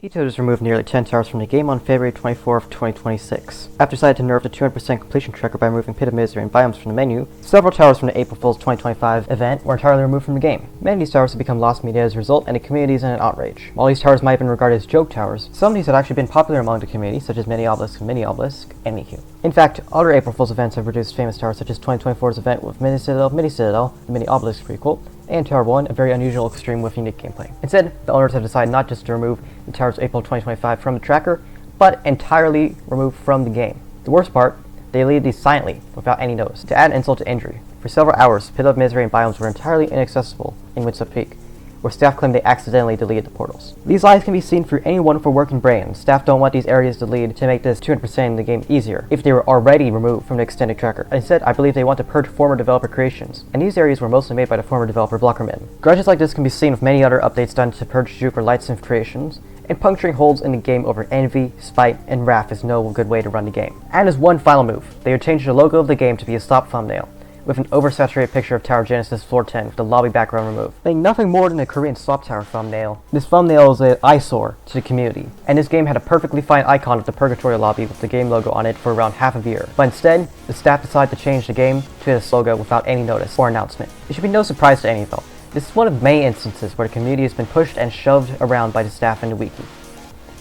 EToH just removed nearly 10 towers from the game on February 24th, 2026. After deciding to nerf the 200% completion tracker by removing Pit of Misery and biomes from the menu, several towers from the April Fool's 2025 event were entirely removed from the game. Many of these towers have become lost media as a result, and the community is in an outrage. While these towers might have been regarded as joke towers, some of these have actually been popular among the community, such as Mini Obelisk, Mini Obelisk, and Miku. In fact, other April Fool's events have reduced famous towers such as 2024's event with Mini Citadel, the Mini Obelisk prequel, and Tower 1, a very unusual extreme with unique gameplay. Instead, the owners have decided not just to remove the towers April 2025 from the tracker, but entirely remove from the game. The worst part, they deleted these silently, without any notice. To add insult to injury, for several hours, Pit of Misery and biomes were entirely inaccessible in Windswept Peak, where staff claimed they accidentally deleted the portals. These lies can be seen through any wonderful working brain. Staff don't want these areas deleted to make this 200% in the game easier, if they were already removed from the extended tracker. Instead, I believe they want to purge former developer creations, and these areas were mostly made by the former developer blockerman. Grudges like this can be seen with many other updates done to purge juke or lightsmith creations, and puncturing holes in the game over envy, spite, and wrath is no good way to run the game. And as one final move, they would change the logo of the game to be a stop thumbnail, with an oversaturated picture of Tower Genesis Floor 10 with the lobby background removed. Being nothing more than a Korean swap tower thumbnail, this thumbnail is an eyesore to the community, and this game had a perfectly fine icon of the Purgatory lobby with the game logo on it for around half a year. But instead, the staff decided to change the game to this logo without any notice or announcement. It should be no surprise to any though. This is one of many instances where the community has been pushed and shoved around by the staff in the wiki.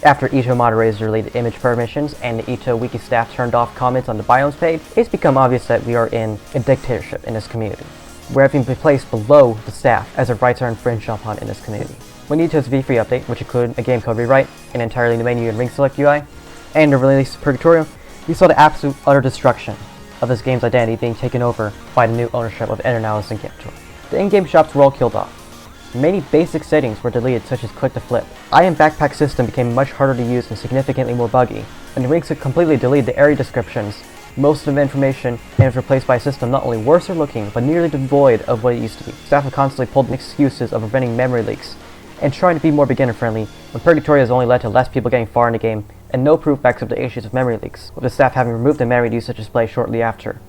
After EToH moderators deleted image permissions and the EToH wiki staff turned off comments on the biomes page, it's become obvious that we are in a dictatorship in this community, where everything be placed below the staff as their rights are infringed upon in this community. When EToH's v3 update, which included a game code rewrite, an entirely new menu and ring select UI, and the release of Purgatorio, we saw the absolute utter destruction of this game's identity being taken over by the new ownership of Eternalist and Gametor. The in-game shops were all killed off. Many basic settings were deleted, such as click to flip. Item backpack system became much harder to use and significantly more buggy, and the rinks had completely deleted the area descriptions, most of the information, and was replaced by a system not only worse looking, but nearly devoid of what it used to be. Staff have constantly pulled excuses of preventing memory leaks, and trying to be more beginner friendly, when Purgatory has only led to less people getting far in the game, and no proof backs up the issues of memory leaks, with the staff having removed the memory usage display shortly after.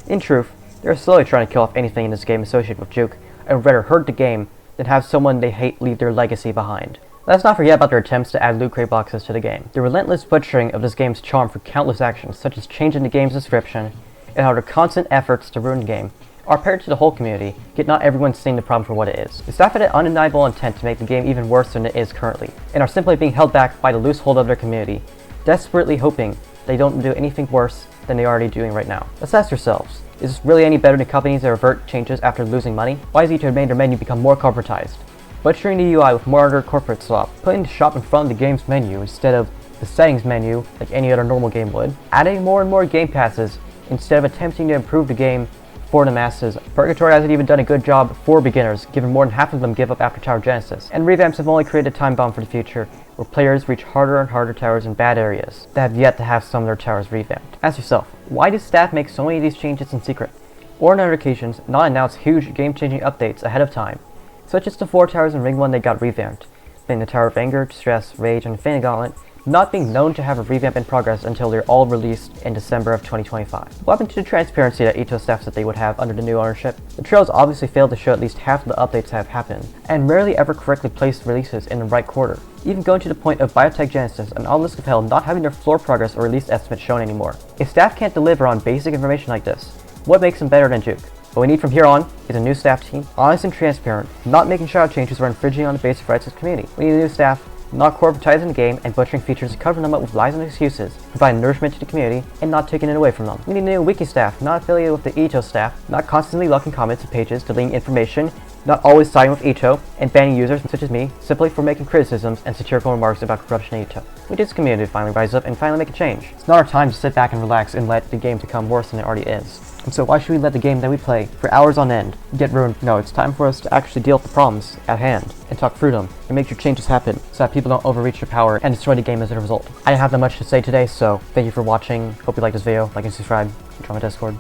In truth, they are slowly trying to kill off anything in this game associated with juke, and would rather hurt the game than have someone they hate leave their legacy behind. Let's not forget about their attempts to add loot crate boxes to the game. The relentless butchering of this game's charm through countless actions, such as changing the game's description, and how their constant efforts to ruin the game are apparent to the whole community, yet not everyone's seeing the problem for what it is. The staff had an undeniable intent to make the game even worse than it is currently, and are simply being held back by the loose hold of their community, desperately hoping they don't do anything worse than they are already doing right now. Let's ask yourselves, is this really any better than companies that revert changes after losing money? Why has EToH made their menu become more corporatized? Butchering the UI with more under corporate slop, putting the shop in front of the game's menu instead of the settings menu like any other normal game would, adding more and more game passes instead of attempting to improve the game for the masses. Purgatory hasn't even done a good job for beginners, given more than half of them give up after Tower Genesis, and revamps have only created a time bomb for the future, where players reach harder and harder towers in bad areas that have yet to have some of their towers revamped. Ask yourself, why does staff make so many of these changes in secret, or on other occasions not announce huge game-changing updates ahead of time, such as the 4 towers in Ring 1 that got revamped, being the Tower of Anger, Distress, Rage, and Infinity Gauntlet, not being known to have a revamp in progress until they're all released in December of 2025. What happened to the transparency that EToH staff said they would have under the new ownership? The trails obviously failed to show at least half of the updates that have happened, and rarely ever correctly placed releases in the right quarter, even going to the point of Biotech Genesis and Obelisk of Hell not having their floor progress or release estimates shown anymore. If staff can't deliver on basic information like this, what makes them better than juke? What we need from here on is a new staff team, honest and transparent, not making shadow changes or infringing on the basic rights of the community. We need a new staff, not corporatizing the game and butchering features and covering them up with lies and excuses, providing nourishment to the community and not taking it away from them. We need a new wiki staff, not affiliated with the EToH staff, not constantly locking comments and pages, deleting information, not always siding with EToH, and banning users such as me simply for making criticisms and satirical remarks about corruption in EToH. We need this community to finally rise up and finally make a change. It's not our time to sit back and relax and let the game become worse than it already is. And so why should we let the game that we play for hours on end get ruined? No, it's time for us to actually deal with the problems at hand and talk through them and make sure changes happen so that people don't overreach their power and destroy the game as a result. I didn't have that much to say today, so thank you for watching. Hope you liked this video. Like and subscribe. Join my Discord.